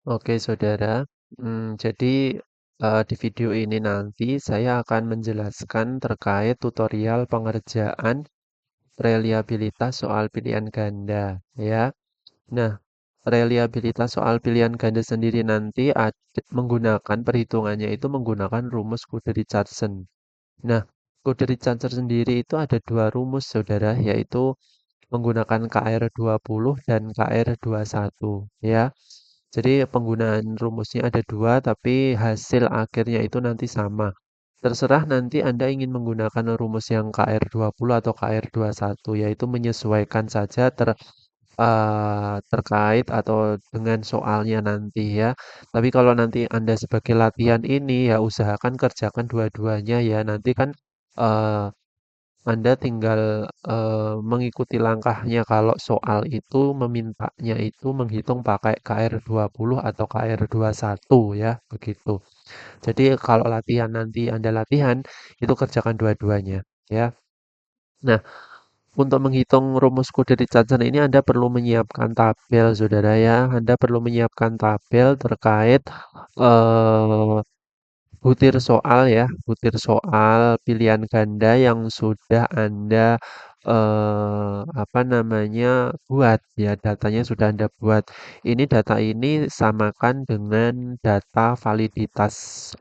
Oke, saudara. Jadi di video ini nanti saya akan menjelaskan terkait tutorial pengerjaan reliabilitas soal pilihan ganda, ya. Nah, reliabilitas soal pilihan ganda sendiri nanti menggunakan perhitungannya itu menggunakan rumus Kuderi-Richardson. Nah, Kuderi-Richardson sendiri itu ada dua rumus, saudara, yaitu menggunakan KR20 dan KR21, ya. Jadi penggunaan rumusnya ada dua, tapi hasil akhirnya itu nanti sama. Terserah nanti Anda ingin menggunakan rumus yang KR20 atau KR21, yaitu menyesuaikan saja terkait atau dengan soalnya nanti ya. Tapi kalau nanti Anda sebagai latihan ini ya usahakan kerjakan dua-duanya ya. Nanti kan eh, anda tinggal mengikuti langkahnya kalau soal itu memintanya itu menghitung pakai KR20 atau KR21 ya, begitu. Jadi kalau latihan nanti Anda latihan itu kerjakan dua-duanya ya. Nah, untuk menghitung rumus kode Richardson ini Anda perlu menyiapkan tabel, saudara ya. Anda perlu menyiapkan tabel terkait eh, butir soal ya, butir soal pilihan ganda yang sudah Anda apa namanya buat ya, datanya sudah Anda buat. Ini data ini samakan dengan data validitas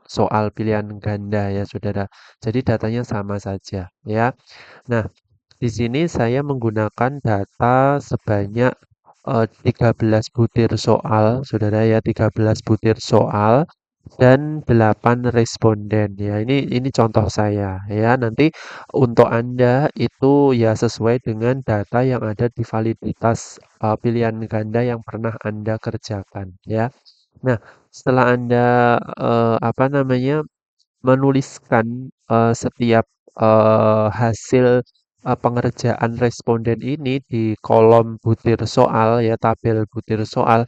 soal pilihan ganda ya, Saudara. Jadi datanya sama saja ya. Nah, di sini saya menggunakan data sebanyak 13 butir soal, Saudara ya, 13 butir soal dan 8 responden ya. Ini contoh saya ya. Nanti untuk Anda itu ya sesuai dengan data yang ada di validitas pilihan ganda yang pernah Anda kerjakan ya. Nah, setelah Anda apa namanya menuliskan setiap hasil pengerjaan responden ini di kolom butir soal ya, tabel butir soal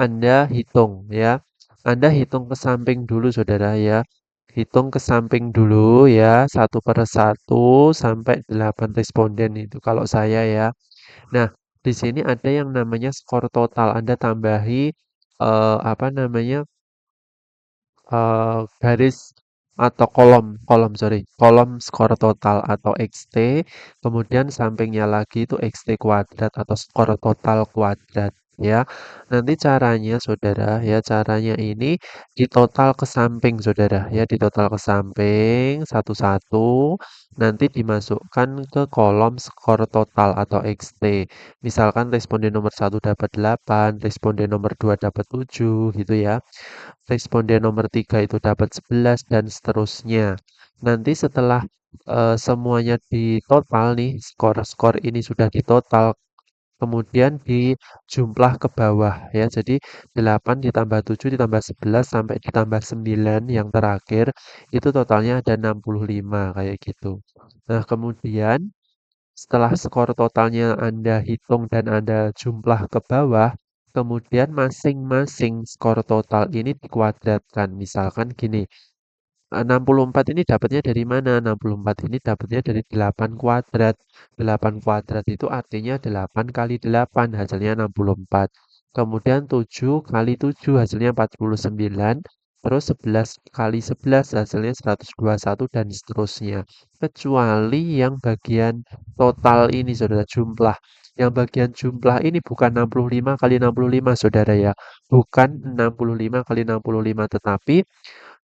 anda hitung ya. Anda hitung ke samping dulu saudara ya. Hitung ke samping dulu ya, satu per satu sampai 8 responden itu kalau saya ya. Nah, di sini ada yang namanya skor total. Anda tambahi apa namanya garis atau kolom skor total atau XT, kemudian sampingnya lagi itu XT kuadrat atau skor total kuadrat ya. Nanti caranya saudara ya, caranya ini ditotal ke samping saudara ya, ditotal ke samping satu-satu, nanti dimasukkan ke kolom skor total atau XT. Misalkan responden nomor satu dapat 8, responden nomor 2 dapat 7 gitu ya. Responden nomor 3 itu dapat 11 dan seterusnya. Nanti setelah semuanya ditotal nih, skor-skor ini sudah ditotal, kemudian dijumlah ke bawah ya. Jadi 8 ditambah 7 ditambah 11 sampai ditambah 9 yang terakhir itu totalnya ada 65 kayak gitu. Nah, kemudian setelah skor totalnya Anda hitung dan Anda jumlah ke bawah, kemudian masing-masing skor total ini dikuadratkan. Misalkan gini, 64 ini dapatnya dari mana? 64 ini dapatnya dari 8 kuadrat. 8 kuadrat itu artinya 8 kali 8 hasilnya 64. Kemudian 7 kali 7 hasilnya 49. Terus 11 kali 11 hasilnya 121 dan seterusnya. Kecuali yang bagian total ini saudara jumlah. Yang bagian jumlah ini bukan 65 kali 65 saudara ya. Bukan 65 kali 65 tetapi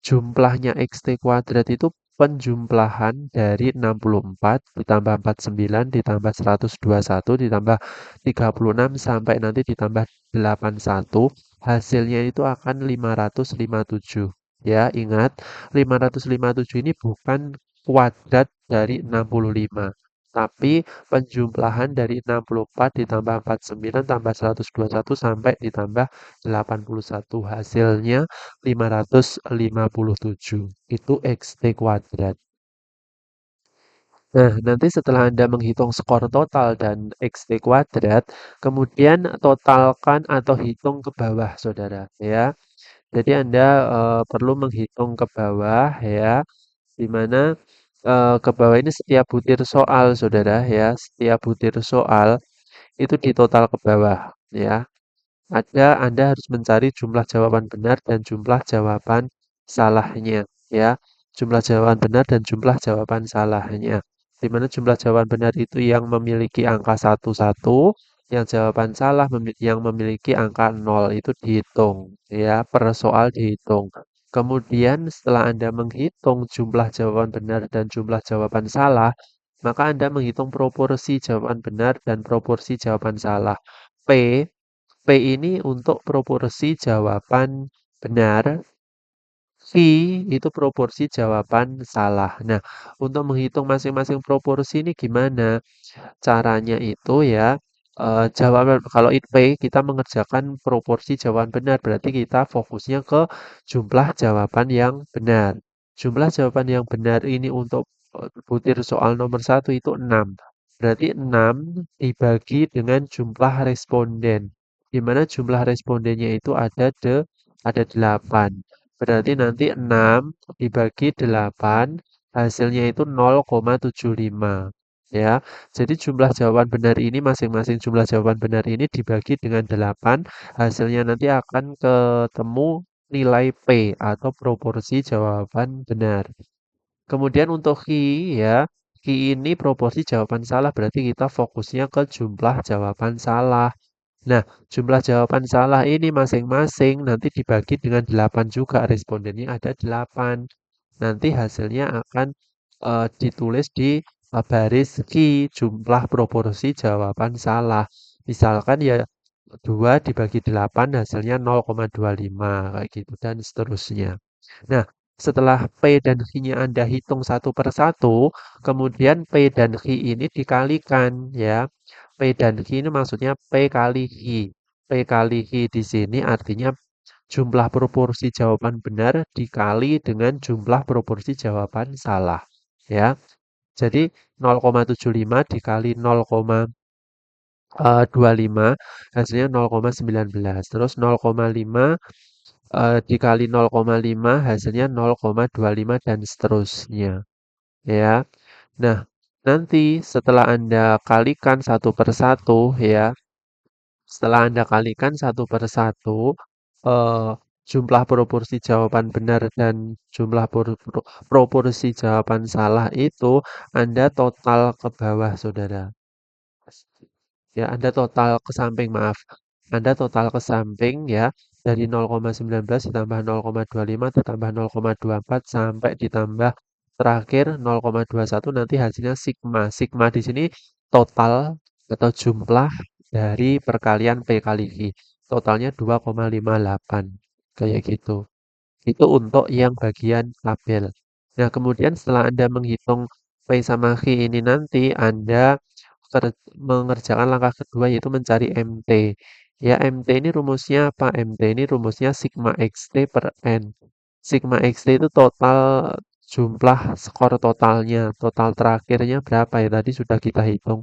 jumlahnya XT kuadrat itu penjumlahan dari 64 ditambah 49 ditambah 121 ditambah 36 sampai nanti ditambah 81 hasilnya itu akan 557 ya ingat 557 ini bukan kuadrat dari 65 tapi penjumlahan dari 64 ditambah 49 tambah 121 sampai ditambah 81 hasilnya 557 itu XT kuadrat. Nah, nanti setelah Anda menghitung skor total dan XT kuadrat, kemudian totalkan atau hitung ke bawah, saudara. Ya, jadi Anda perlu menghitung ke bawah, ya, di mana ke bawah ini setiap butir soal, saudara. Ya, setiap butir soal itu ditotal ke bawah, ya. Anda harus mencari jumlah jawaban benar dan jumlah jawaban salahnya, ya. Jumlah jawaban benar dan jumlah jawaban salahnya. Di mana jumlah jawaban benar itu yang memiliki angka satu, yang jawaban salah yang memiliki angka 0 itu dihitung, ya, per soal dihitung. Kemudian setelah Anda menghitung jumlah jawaban benar dan jumlah jawaban salah, maka Anda menghitung proporsi jawaban benar dan proporsi jawaban salah. P P ini untuk proporsi jawaban benar, V itu proporsi jawaban salah. Nah, untuk menghitung masing-masing proporsi ini gimana? Caranya itu ya, jawaban kalau P kita mengerjakan proporsi jawaban benar, berarti kita fokusnya ke jumlah jawaban yang benar. Jumlah jawaban yang benar ini untuk butir soal nomor satu itu 6. Berarti 6 dibagi dengan jumlah responden. Di mana jumlah respondennya itu ada 8. Berarti nanti 6 dibagi 8 hasilnya itu 0,75. Ya, jadi jumlah jawaban benar ini masing-masing jumlah jawaban benar ini dibagi dengan 8, hasilnya nanti akan ketemu nilai P atau proporsi jawaban benar. Kemudian untuk Ki ya, Ki ini proporsi jawaban salah berarti kita fokusnya ke jumlah jawaban salah. Nah, jumlah jawaban salah ini masing-masing nanti dibagi dengan 8 juga, respondennya ada 8. Nanti hasilnya akan ditulis di baris Ki, jumlah proporsi jawaban salah. Misalkan ya 2 dibagi 8 hasilnya 0,25 kayak gitu dan seterusnya. Nah, setelah P dan Q-nya Anda hitung satu per satu, kemudian P dan Q ini dikalikan ya. P dan Q ini maksudnya P kali Q. P kali Q di sini artinya jumlah proporsi jawaban benar dikali dengan jumlah proporsi jawaban salah. Ya, jadi 0,75 dikali 0,25 hasilnya 0,19. Terus 0,5 dikali 0,5 hasilnya 0,25 dan seterusnya. Ya. Nah, nanti setelah Anda kalikan satu per satu ya, setelah Anda kalikan satu per satu, eh, jumlah proporsi jawaban benar dan jumlah proporsi jawaban salah itu Anda total ke bawah, saudara. Ya, Anda total ke samping, maaf. Anda total ke samping ya, dari 0,19 ditambah 0,25 ditambah 0,24 sampai ditambah terakhir 0,21 nanti hasilnya sigma. Sigma di sini total atau jumlah dari perkalian P kali Q. Totalnya 2,58. Kayak gitu. Itu untuk yang bagian tabel. Nah, kemudian setelah Anda menghitung P sama Q ini nanti, Anda mengerjakan langkah kedua yaitu mencari MT. Ya, MT ini rumusnya apa? MT ini rumusnya sigma XT per N. Sigma XT itu total jumlah skor totalnya. Total terakhirnya berapa ya? Tadi sudah kita hitung.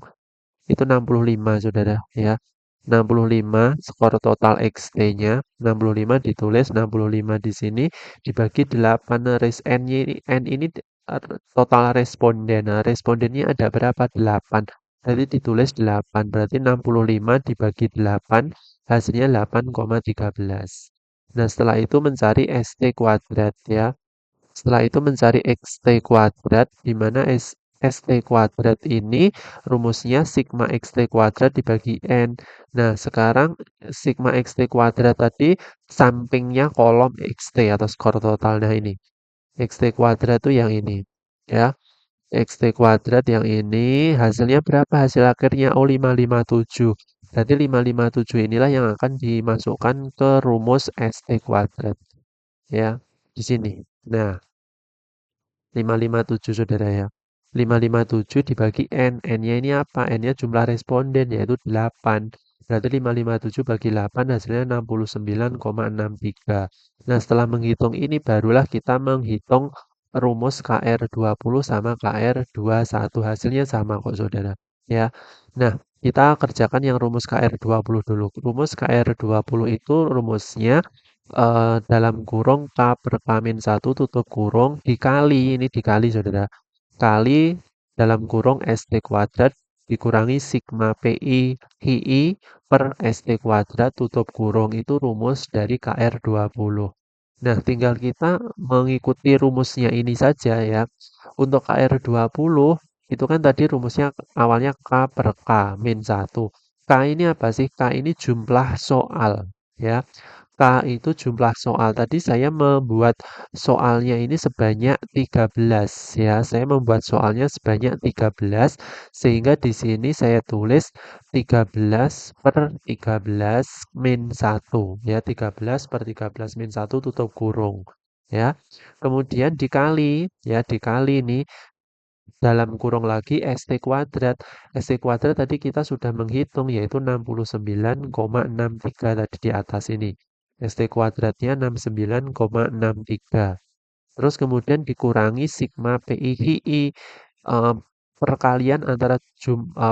Itu 65, saudara. Ya, 65 skor total XT-nya. 65 ditulis 65 di sini dibagi 8 N-nya ini. N ini total responden. Nah, respondennya ada berapa? 8. Berarti ditulis 8. Berarti 65 dibagi 8 hasilnya 8,13. Nah, setelah itu mencari ST kuadrat ya. Setelah itu mencari XT kuadrat, di mana ST kuadrat ini rumusnya sigma XT kuadrat dibagi N. Nah, sekarang sigma XT kuadrat tadi sampingnya kolom XT atau skor total. Nah, ini. XT kuadrat itu yang ini. Ya, XT kuadrat yang ini hasilnya berapa hasil akhirnya? Oh, 557. Berarti 557 inilah yang akan dimasukkan ke rumus ST kuadrat. Ya, di sini. Nah, 557 saudara ya. 557 dibagi N. N-nya ini apa? N-nya jumlah responden yaitu 8. Berarti 557 bagi 8 hasilnya 69,63. Nah, setelah menghitung ini barulah kita menghitung rumus KR20 sama KR21. Hasilnya sama kok saudara. Ya. Nah, kita kerjakan yang rumus KR20 dulu. Rumus KR20 itu rumusnya dalam kurung K per K min 1 tutup kurung dikali, ini dikali saudara, kali dalam kurung ST kuadrat dikurangi sigma PI HI per ST kuadrat tutup kurung itu rumus dari KR20. Nah, tinggal kita mengikuti rumusnya ini saja ya. Untuk KR20 itu kan tadi rumusnya awalnya K per K min 1. K ini apa sih? K ini jumlah soal ya. K itu jumlah soal. Tadi saya membuat soalnya ini sebanyak 13 ya. Saya membuat soalnya sebanyak 13 sehingga di sini saya tulis 13 per 13 min 1 ya. 13 per 13 min 1 tutup kurung ya. Kemudian dikali ya, dikali ini dalam kurung lagi ST kuadrat. ST kuadrat tadi kita sudah menghitung yaitu 69,63 tadi di atas ini. ST kuadratnya 69,63. Terus kemudian dikurangi sigma PI/HI perkalian antara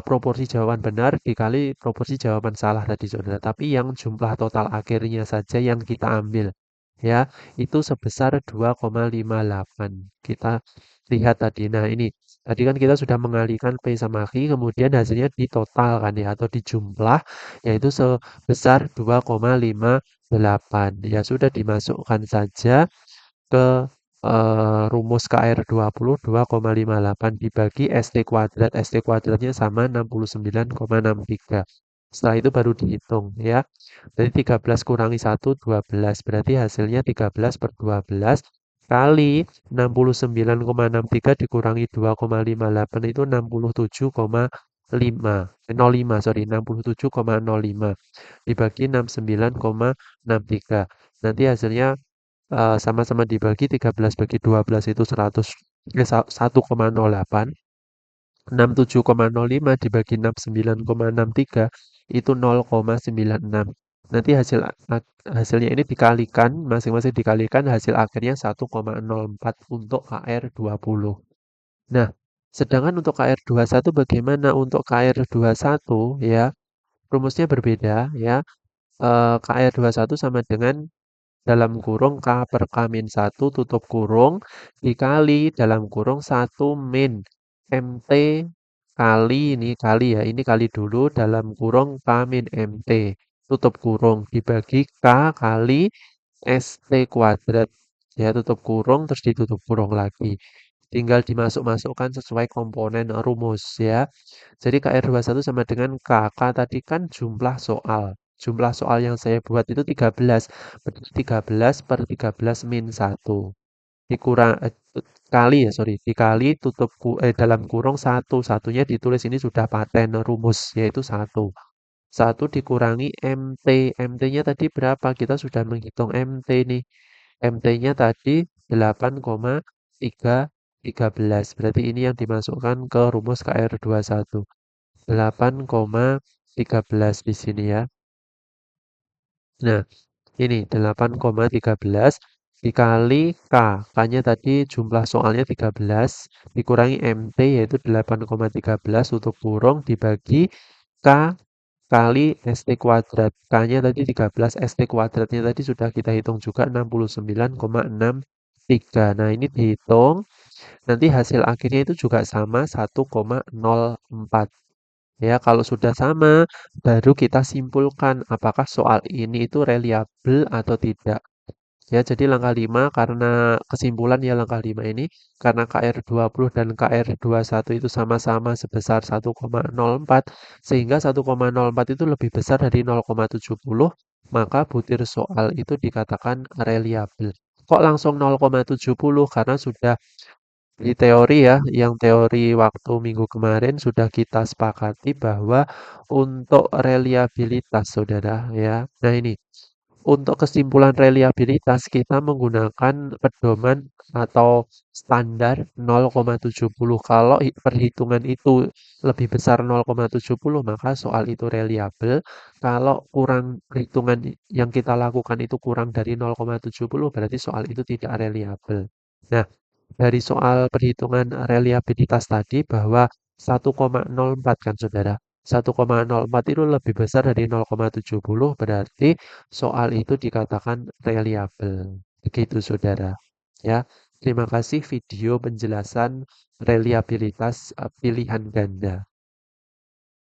proporsi jawaban benar dikali proporsi jawaban salah tadi saudara. Tapi yang jumlah total akhirnya saja yang kita ambil ya itu sebesar 2,58. Kita lihat tadi. Nah, ini tadi kan kita sudah mengalihkan P sama Q kemudian hasilnya ditotalkan ya atau dijumlah yaitu sebesar 2,58. Ya sudah dimasukkan saja ke rumus KR20 2,58 dibagi ST kuadrat. ST kuadratnya sama 69,63. Setelah itu baru dihitung ya. Jadi 13 kurangi 1, 12. Berarti hasilnya 13 per 12 kali 69,63 dikurangi 2,58 itu 67,5. 05, sorry, 67,05 dibagi 69,63. Nanti hasilnya sama-sama dibagi 13 bagi 12 itu 1,08. 67,05 dibagi 69,63 itu 0,96. Nanti hasilnya ini dikalikan, masing-masing dikalikan hasil akhirnya 1,04 untuk KR20. Nah, sedangkan untuk KR21 bagaimana? Untuk KR21 ya, rumusnya berbeda ya. KR21 sama dengan dalam kurung K per K min 1 tutup kurung dikali dalam kurung 1 min MT kali ini kali ya ini kali dulu dalam kurung K min MT tutup kurung dibagi K kali ST kuadrat ya tutup kurung terus ditutup kurung lagi tinggal dimasuk-masukkan sesuai komponen rumus ya jadi KR21 sama dengan K. K tadi kan jumlah soal. Jumlah soal yang saya buat itu 13. Berarti 13 per 13 min 1. Dikurang, kali ya, sorry. Dikali tutup dalam kurung 1. Satunya ditulis ini sudah paten rumus, yaitu 1. 1 dikurangi MT. MT-nya tadi berapa? Kita sudah menghitung MT nih. MT-nya tadi 8,13. Berarti ini yang dimasukkan ke rumus KR21. 8,13 di sini ya. Nah, ini 8,13 dikali K. K-nya tadi jumlah soalnya 13 dikurangi MT yaitu 8,13 tutup kurung dibagi K kali ST kuadrat. K-nya tadi 13, ST kuadratnya tadi sudah kita hitung juga 69,63. Nah, ini dihitung. Nanti hasil akhirnya itu juga sama 1,04. Ya, kalau sudah sama, baru kita simpulkan apakah soal ini itu reliable atau tidak. Ya, jadi langkah 5 karena kesimpulan ya langkah 5 ini karena KR20 dan KR21 itu sama-sama sebesar 1,04 sehingga 1,04 itu lebih besar dari 0,70 maka butir soal itu dikatakan reliable. Kok langsung 0,70? Karena sudah di teori ya, yang teori waktu minggu kemarin sudah kita sepakati bahwa untuk reliabilitas, saudara ya. Nah ini, untuk kesimpulan reliabilitas kita menggunakan pedoman atau standar 0,70. Kalau perhitungan itu lebih besar 0,70, maka soal itu reliable. Kalau kurang perhitungan yang kita lakukan itu kurang dari 0,70, berarti soal itu tidak reliable. Nah, dari soal perhitungan reliabilitas tadi bahwa 1,04 kan saudara. 1,04 itu lebih besar dari 0,70 berarti soal itu dikatakan reliable. Begitu saudara. Ya, terima kasih video penjelasan reliabilitas pilihan ganda.